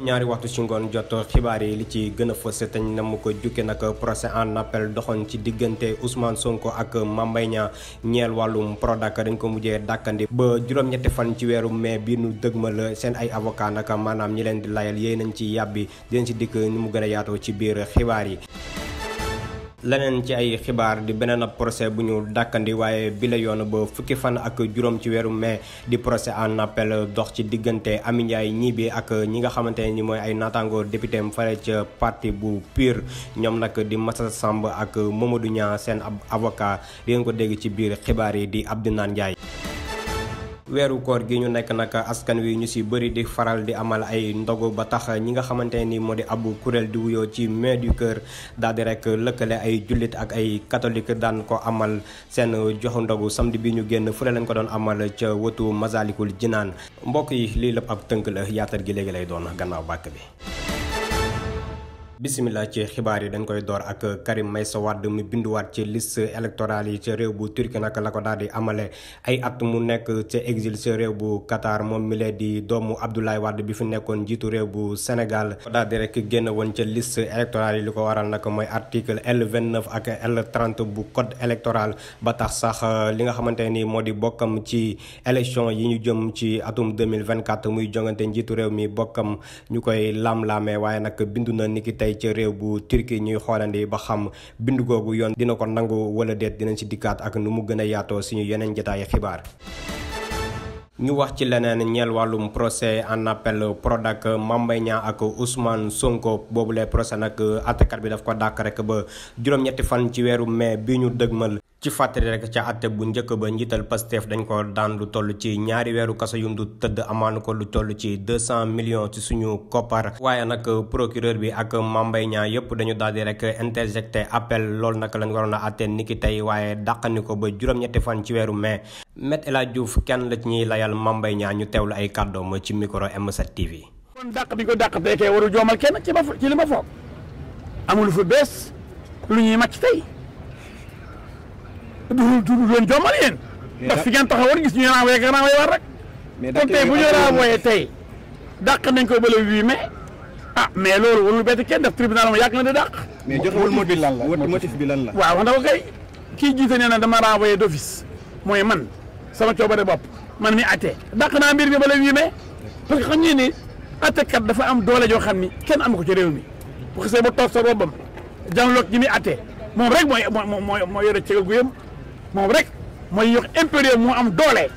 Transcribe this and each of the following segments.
ñaari waxtu ci ngoon jot xibaar yi li ci gën a fës te ñu nam ko jukke nag procès en appel doxoon ci diggante Ousmane Sonko ak Mame Mbaye Niang ñeel wàllum Prodac dañ ko mujjee dàkkandi ba juróom-ñetti fan ci weeru mai bi nu dëgmal seen ay avocat nag maanaam ñi leen di layal yéey nañ ci yàbbi di leen ci dikk ni mu gën a yaatoo ci biir xibaar yi. leneen ci ay xibaar di beneen procès bu ñu dàkkandi waaye bi la yoon ba fukki fan ak juróom ci weeru mai di procès en appel dox ci diggante Amy Ndiaye Gniby ak ñi nga xamante ne ni mooy ay naataango député am fare ca parti bu PUR ñoom nag di Massa Samb ak Mamadou Niang seen avocat di ngeen ko dégg ci biir xibaar yi di Abdounane Ndiaye. weeru koor gi ñu nekk nag askan wi ñu ci bëri di faral di amal ay ndogu ba tax ñi nga xamante ni moo di abu kuréel di wuyoo ci Mains du Cœur daal di rek lëkkale ay jullit ak ay catholique daan ko amal seen joxu ndogu samedi bi ñu génn fële lañ ko doon amal ca wëtu Masalikul Jinaan mbokk yi lii lépp ak tënk la yaatal gi léegi lay doon gannaaw bàkk bi. bismillah ci xibaar yi dañ koy door ak Karim Meïssa Wade mu binduwaat ci liste électorale yi ca réew bu Turquie nag la ko daal di amale ay at mu nekk ca exil ca réew bu Qatar moom mi lee di doomu Abdoulaye Wade bi fi nekkoon jiitu réew bu Sénégal ko daal di rek génn woon ca liste électorale yi li ko waral nag mooy article L29 ak L30 bu code électoral ba tax sax li nga xamante ni moo di bokkam ci élection yi ñu jëm ci atum 2024 muy jongante njiitu réew mi bokkam ñu koy lam-laamee waaye nag bindu na niki tey ci réew bu Turquie ñuy xoolandi ba xam bindu googu yoon dina ko nangu wala déet dinañ ci dikkaat ak nu mu gën a yaatoo suñu yeneen jotaayu xibaar. ñu wax ci leneen ñeel wàllum procès en appel Prodac Mame Mbaye Niang ak Ousmane Sonko boobule procès nag àttekat bi daf ko dàkk rek ba juróom-ñetti fan ci weeru mai bi ñu dëgmal. ci fàttali rek ca àtte bu njëkk ba njiital Pastef dañ ko daan lu toll ci ñaari weeru kaso yu ndu tëdd amaan ko lu toll ci 200 millions ci suñu koppar waaye nag procureur bi ak Mame Mbaye Niang yëpp dañu daal di rek interjecté appel loolu nag lañ waroon a àtte niki tey waaye dàqani ko ba juróom-ñetti fan ci weeru mai. Maître El Hadji Diouf kenn la ci ñuy layal Mame Mbaye Niang ñu teewlu ay kàddoom ci micro M7 TV. kon dàq bi ko dàq tey kay waru joomal kenn ci li ma foog amul fu bees lu ñuy màcc tey. du doon jommal yéen ndax fi ngeen taxawoon gis ñu renvoyé war rek kon tey bu ñu renvoyé tey dàq nañ ko ba le 8 mai mais loolu warul bett kenn def tribunal moom yàgg na di dàq. mais joxewul motif bi lan la waaw wax na ko kay kii jiite nee na dama renvoyé d'office mooy man sama coobare bopp man mi atte dàq naa mbir mi ba le 8 mai parce que xam ngeen ni attekat dafa am doole joo xam ni kenn am ko ci réew mi bu xasee ba toog sa boppam janloog ñi muy atte moom rek mooy yore cegal gu yëm moom rek mooy yox impérieux moo am doole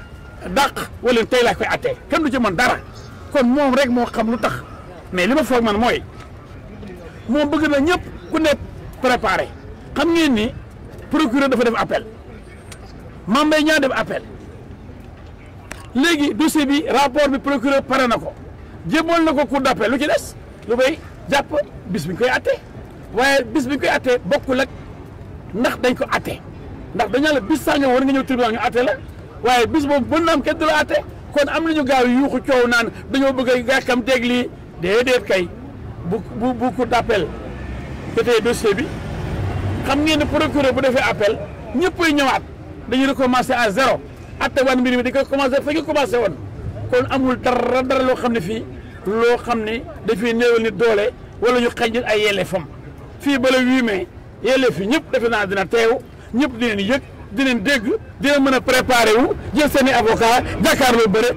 dàq wala tey laa koy attee kenn du ci mën dara kon moom rek moo xam lu tax mais li ma foog man mooy moom bëgg na ñëpp ku ne préparé xam ngeen ni procureur dafa def appel Mame Mbaye Niang def appel léegi dossier bi rapport bi procureur pare na ko jébbal na ko cour d'appel lu ci des lu koy jàpp bis bi ñu koy attee waaye bis bi ñu koy attee bokkul ak ndax dañ ko attee ndax dañu la bis sàngam war nga ñëw tribunal ñu àtte la waaye bis boobu mën na am kenn du la àtte kon am nañu gaaw yuuxu coow naan dañoo bëgg a gàkkam teg lii déedéet kay bu cour d'appel te tey dossier bi xam ngeen ne procureur bu defee appel ñëppay ñëwaat dañuy recommencer à zéro àtte wan mbir mi di ko commencer fa ñu commencé woon kon amul dara loo xam ne fii loo xam ne dafay néewal nit doole wala ñu xañ ay yelleefam fii ba le 8 mai yelleef yi ñëpp defe naa dina teew. ñëpp dinañ yëg dinañ dégg dina mën a préparé wu jël seeni avocat jàkkaarloo bëre.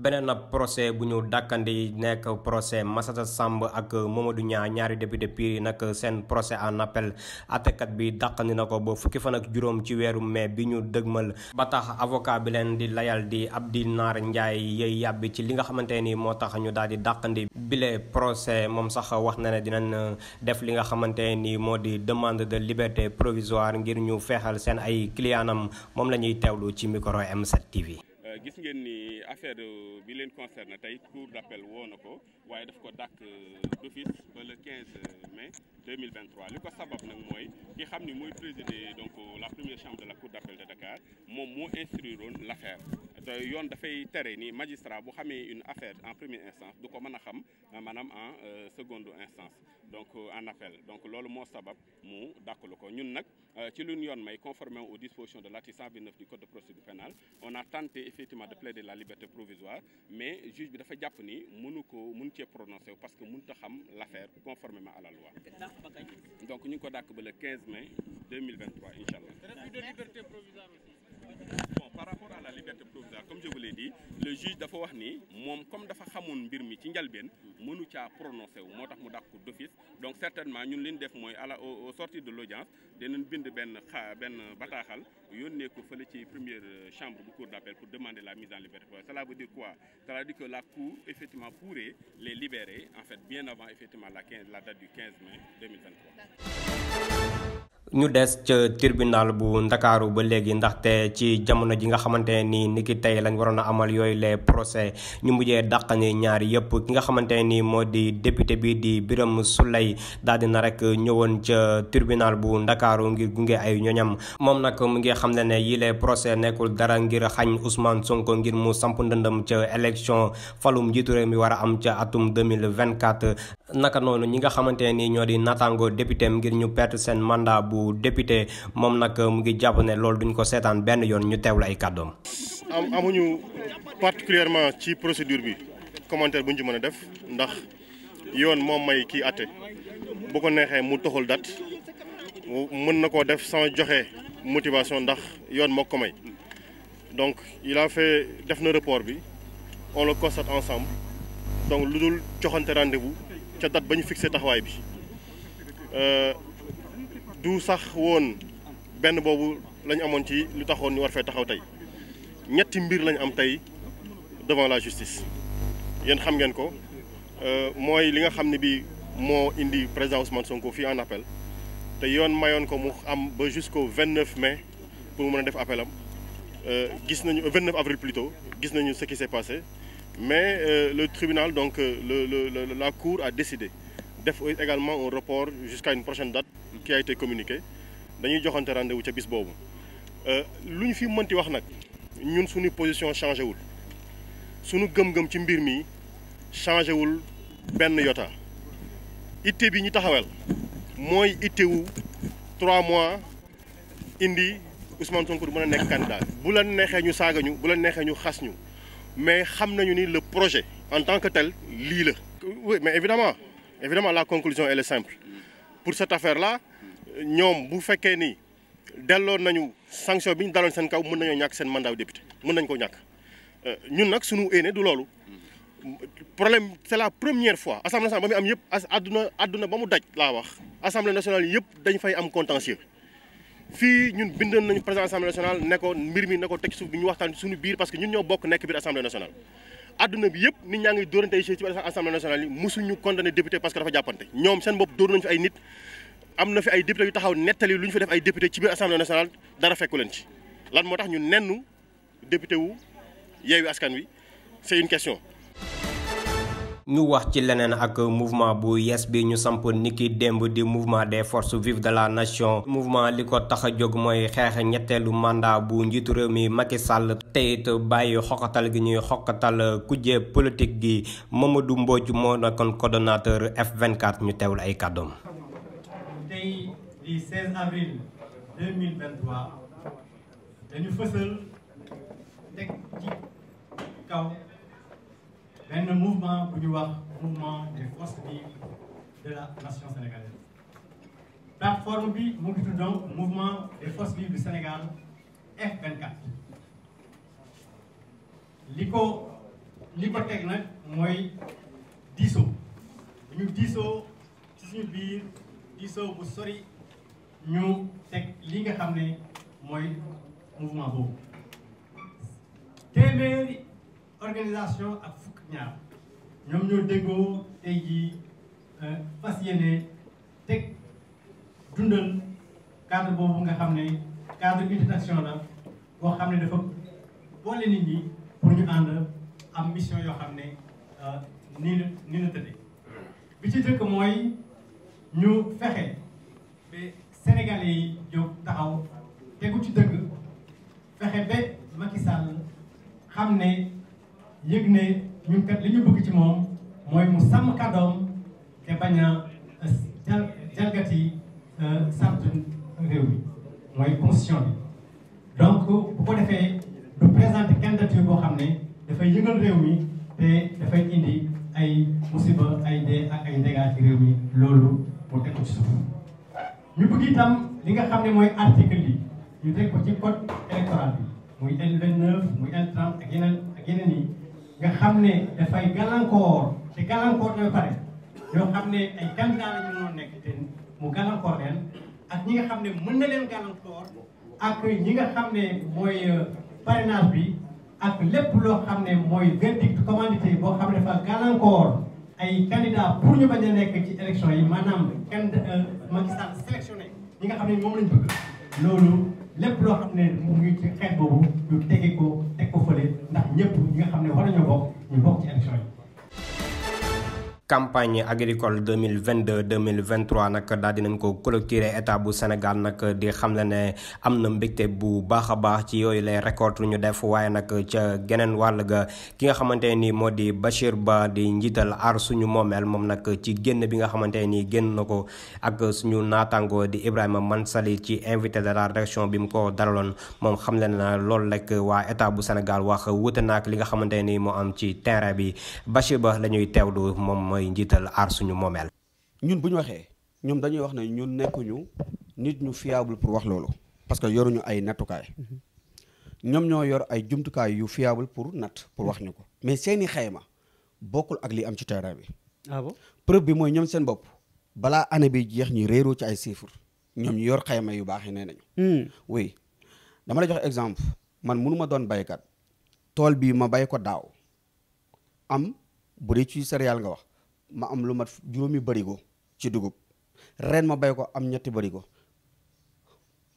beneen procès bu ñu dàkkandi nekk procès Massa Samb ak Mamadou Niang ñaari député PUR yi nag seen procès en appel àttekat bi dàqandi na ko ba fukki fan ak juróom ci weeru mai bi ñu dëgmal ba tax avocat bi leen di layal di Abdounane Ndiaye yey yàbbi ci li nga xamante ni moo tax ñu daal di dàqandi bile procès moom sax wax na ne dinañ def li nga xamante ni moo di demande de liberté provisoire ngir ñu feexal seen ay clientam moom la ñuy teewlu ci micro M7 TV. gis ngeen ni affaire bi leen concerne tey cour d'appel woo na ko waaye daf ko dàq d'office ba le 15 mai 2023 li ko sabab nag mooy ki xam ni mooy présider donc la première chambre de la cour d'appel de Dakar moom moo instruiroon l'affaire te yoon dafay tere ni magistrat bu xamee une affaire en première instance du ko mën a xam maanaam en seconde instance donc en appel donc loolu moo sabab mu dàkkalu ko ñun nag ci lu ñu yoon may conformément aux dispositions de l'article 129 du code de procédure pénale on a tenté effectivement de plaider la liberté provisoire mais juge bi dafa jàpp ni mënu cee prononcer parce que mënut a xam l'affaire conformément à la loi donc ñu ngi ko dàkk ba le 15 mai 2023 incha allah. refus de liberté provisoire aussi. Bon, par rapport à la liberté provisoire comme je vous l'ai dit le juge dafa wax ni moom comme dafa xamoon mbir mi ci njalbeen mënu caa prononcé wu moo tax mu dàq ko d'office donc certainement ñun li ñu def mooy au sortir de l'audience dinañ bind benn bataaxal yónnee ko fële ci première chambre bu cour d'appel pour demander la mise en liberté provisoire. Cela veut dire quoi? Cela veut dire que la cour effectivement pourrait les libérer en fait bien avant effectivement la date du 15 mai 2023. ñu des ca tribunal bu Ndakaaru ba léegi ndaxte ci jamono ji nga xamante ni niki tey lañ waroon a amal yooyu les procès ñu mujjee dàq ni ñaari yëpp ki nga xamante ni moo di député bi di Birame Souleye daal dina rek ñëwoon ca tribunal bu Ndakaaru ngir gunge ay ñoñam moom nag mu ngi xam ne yi les procès nekkul dara ngir xañ Ousmane Sonko ngir mu samp ndëndam ca élection falum njiitu réew mi war a am ca atum 2024 naka noonu ñi nga xamante ni ñoo di naataango député ngir ñu perte seen mandat bu député moom nag mu ngi jàpp ne loolu duñ ko seetaan benn yoon ñu teewlu ay kàddoom. amuñu particulièrement ci procédure bi commentaire bu ñu ci mën a def ndax yoon moom may kii àtte bu ko neexee mu toxal date mën na koo def sans joxe motivation ndax yoon moo ko may donc il a fait def na report bi on le constate ensemble donc lu dul joxante rendez-vous ca date ba ñu fixé taxawaay bi. du sax woon benn boobu lañ amoon ci lu taxoon ñu war fee taxaw tey ñetti mbir lañ am tey devant la justice yéen xam ngeen ko mooy li nga xam ne bi moo indi président Ousmane Sonko fii en appel te yoon mayoon ko mu am ba jusqu'au 29 mai pour mu mën a def appel am gis nañu 29 avril plutôt gis nañu ce qui s'est passé mais le tribunal donc la cour a décidé def également un report jusqu'à une prochaine date qui a été communiqué dañuy joxante rendez-vous ca bis boobu lu ñu fi mënti wax nag ñun suñu position changé wul suñu gëm-gëm ci mbir mi changé wul benn yota itte bi ñu taxawal mooy ittewu 3 mois indi Ousmane Sonko du mën a nekk candidat bu la neexee ñu saaga ñu bu la neexee ñu xas ñu mais xam nañu ni le projet en tant que tel lii la. oui mais évidemment la conclusion elle est simple pour cette affaire-là ñoom bu fekkee ni delloo nañu sanction bi ñu daloon seen kaw mën nañoo ñàkk seen mandat député mën nañu ko ñàkk ñun nag suñu éene du loolu problème c'est la première fois assemblée nationale ba muy am yëpp àdduna ba mu daj laa wax assemblée nationale yëpp dañ fay am contentieux fii ñun bindoon nañu président assemblée nationale ne ko mbir mi ne ko teg suuf bi ñu waxtaan suñu biir parce que ñun ñoo bokk nekk biir assemblée nationale adduna bi yëpp nit ñaa ngi dóorante ay ci assemblée nationale yi musuñu condamné député parce que dafa jàppante ñoom seen bopp dóor nañu fi ay nit am na fi ay député yu taxaw nettali lu ñu fi def ay député ci biir assemblée nationale dara fekku leen ci lan moo tax ñu nennu député wu Yewwi Askan Wi c'est une question. ñu wax ci leneen ak mouvement bu yes bi ñu samp niki démb di mouvement des forces vives de la nation mouvement li ko tax a jóg mooy xeex ñetteelu mandat bu njiitu réew mi Macky Sall te it bàyyi xoqatal gi ñuy xoqatal kujje politique gi Mamadou Mbodj moo nekkoon coordonnateur F24 ñu teewul ay kàddoom. tey di 16 avril 2023 dañu fësal teg ci kaw benn mouvement bu ñu wax mouvement des forces vives de la nation sénégalaise plateforme bi mu ngi tudd donc mouvement des forces vives du Sénégal F24 li ko teg nag mooy diisoo ñu diisoo ci suñu biir diisoo bu sori ñu teg li nga xam ne mooy mouvement boobu téeméeri organisation ak fukk ñaar ñoom ñoo déggoo tey jii fas yéene teg dundal cadre boobu nga xam ne cadre unité d'action la boo xam ne dafa boole nit ñi pour ñu ànd am mission yoo xam ne nii la tëddee bi ci dëkk mooy ñu fexe ba Sénégalais yi jóg taxaw tegu ci dëgg fexe ba Macky Sall xam ne yëg ne ñun kat li ñu bëgg ci moom mooy mu sàmm kàddoom te bañ a jalgati sart réew mi mooy constitution bi donc bu ko defee du présenter candidature boo xam ne dafay yëngal réew mi te dafay indi ay musiba ay dee ak ay dégâts ci réew mi loolu mu teg ko ci suuf ñu bëgg itam li nga xam ne mooy article bi ñu teg ko ci code électoral bi muy L29 muy L30 ak yeneen yi nga xam ne dafay gàllankoor te gàllankoor na pare yoo xam ne ay candidat la ñu mënoon nekk te mu gàllankoor leen ak ñi nga xam ne mën na leen gàllankoor ak ñi nga xam ne mooy parrainage bi ak lépp loo xam ne mooy verdict commandité boo xam ne dafa gàllankoor ay candidat pour ñu bañ a nekk ci élection yi maanaam Macky Sall sélectionné ñi nga xam ne moom lañ bëgg loolu lépp loo xam ne mu ngi ci xeet boobu ñu teg ko fële ndax ñëpp ñi nga xam ne war nañoo bokk ñu bokk ci élection yi. campagne agricole 2022-2023 nag daal dinañ ko clôturer état bu Sénégal nag di xamle ne am na mbégte bu baax a baax ci yooyu lay récolte ñu def waaye nag ca geneen wàll ga ki nga xamante ni moo di Bachir Ba di njiital aar suñu moomeel moom nag ci génn bi nga xamante ni génn na ko ak suñu naataango di Ibrahima Mansali ci invité de la rédaction bi mu ko dalaloon moom xamle na loolu rek waa état bu Sénégal wax wute naak li nga xamante ni moo am ci terrain bi Bachir Ba la ñuy teewlu moom njiital aar suñu moomeel. ñun bu ñu waxee ñoom dañuy wax ne ñun nekkuñu nit ñu fiable pour wax loolu parce que yoruñu ay nattukaay ñoom ñoo yor ay jumtukaay yu fiable pour natt pour wax ñu ko mais seeni xayma bokkul ak li am ci terrain bi. ah bon preuve bi mooy ñoom seen bopp balaa année bi jeex ñi réeroo ci ay chiffres ñoom ñu yor xayma yu baax yi nee nañu. oui dama la jox exemple man mënuma doon baykat tool bi ma bay ko daaw am bu dee ci céréale nga wax. ma am lu mat 5 barigo ci dugub ren ma bay ko am 2 barigo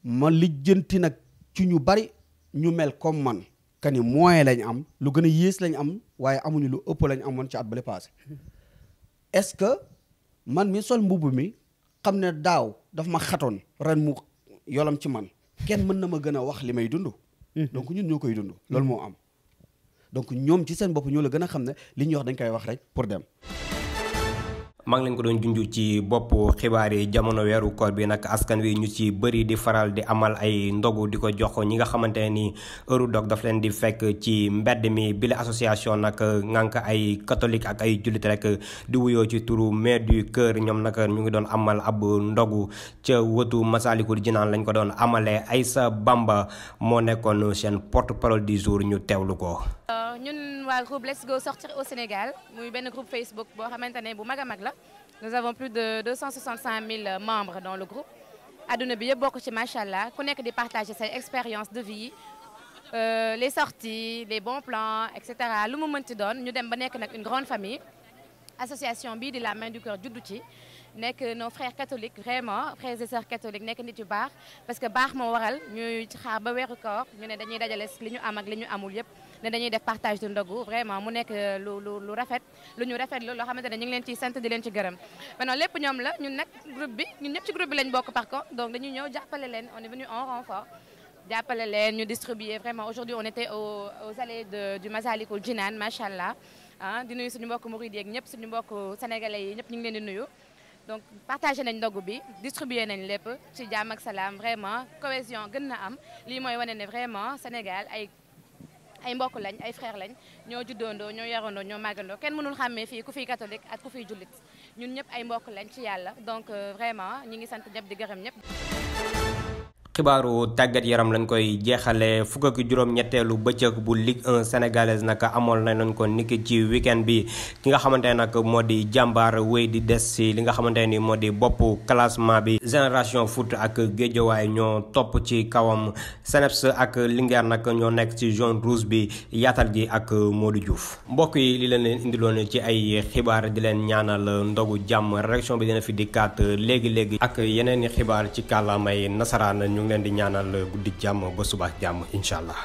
ma lijjanti nag ci ñu bari ñu mel comme man que ni moyen lañ am lu gën a yées lañ am waaye amuñu lu ëpp lañ amoon ci at bale passé est-ce que man mi sol mbubb mi xam ne daaw daf ma xatoon ren mu yolam ci man kenn mën na ma gën a wax li may dund donc ñun ñoo koy dund loolu moo am donc ñoom ci seen bopp ñoo la gën a xam ne li ñuy wax dañ koy wax rek pour dem. maa ngi leen ko doon junj ci bopp xibaar yi jamono weeru koor bi nag askan wi ñu ci bëri di faral di amal ay ndogu di ko jox ñi nga xamante ni heure dog daf leen di fekk ci mbedd mi bile association nag ngànk ay catholique ak ay jullit rek di wuyoo ci turu Maire du Cœur ñoom nag ñu ngi doon amal ab ndogu ca wëtu Massalikul Jinaan lañ ko doon amalee Aïssa Bamba moo nekkoon seen porte-parole du jour ñu teewlu ko. ñun waa groupe Let's Go Sortir au Sénégal muy benn groupe Facebook boo xamante ne bu mag a mag la nous avons plus de 265 000 membres dans le groupe adduna bi yëpp bokk ci macha allah ku nekk di partager say expérience de vie les sorties les bons plans et cetera lu mu mënti doon ñu dem ba nekk nag une grande famille association bii di la Main du Cœur juddu ci nekk nos frères catholiques vraiment frères et sœurs catholiques nekk nit yu baax parce que baax moo waral ñuy xaar ba weeru koor ñu ne dañuy dajale li ñu am ak li ñu amul yëpp ne dañuy def partage de ndogu vraiment mu nekk lu rafet lu ñu rafet loo xamante ne ñu ngi leen ciy sant di leen ci gërëm maintenant lépp ñoom la ñun nag groupe bi ñun ñëpp ci groupe bi lañ bokk par contre donc dañuy ñëw jàppale leen on est venu en renfort jàppale leen ñu distribuer vraiment aujourd'hui on était aux allées du Massalikul Jinaan macha allah ah di nuyu suñu mbokk murid yeeg ñëpp suñu mbokk sénégalais yi ñëpp ñu ngi leen di nuyu donc partagé nañ ndogu bi distribué nañ lépp ci jàmm ak salaam vraiment cohésion gën na am lii mooy wane ne vraiment Sénégal ay mbokk lañ ay frère lañ ñoo juddoondoo ñoo yarandoo ñoo màggandoo kenn mënul xàmmee fii ku fiy catholique ak ku fiy jullit ñun ñëpp ay mbokk lañ ci yàlla donc vraiment ñi ngi sant ñëpp di gërëm ñëpp. xibaaru tàggat yaram lañ koy jeexale fukk ak juróom-ñetteelu bëccëg bu Ligue 1 sénégalaise nag amoon nañ ko niki ci weekend bi ki nga xamante ne nag moo di jàmbaar wéy di des si li nga xamante ni moo di bopp classement bi Génération Foot ak Guédiawaye ñoo topp ci kawam Seneps ak Linguère nag ñoo nekk ci jaune rouge bi yaatal gi ak Modou Diouf mbokk yi li leen indiloon ci ay xibaar di leen ñaanal ndogu jàmm rédaction bi dina fi dikkaat léegi ak yeneen i xibaar ci kàllaamay nasaraan ñu ngi leen di ñaanal guddi jàmm ba suba jàmm incha allah.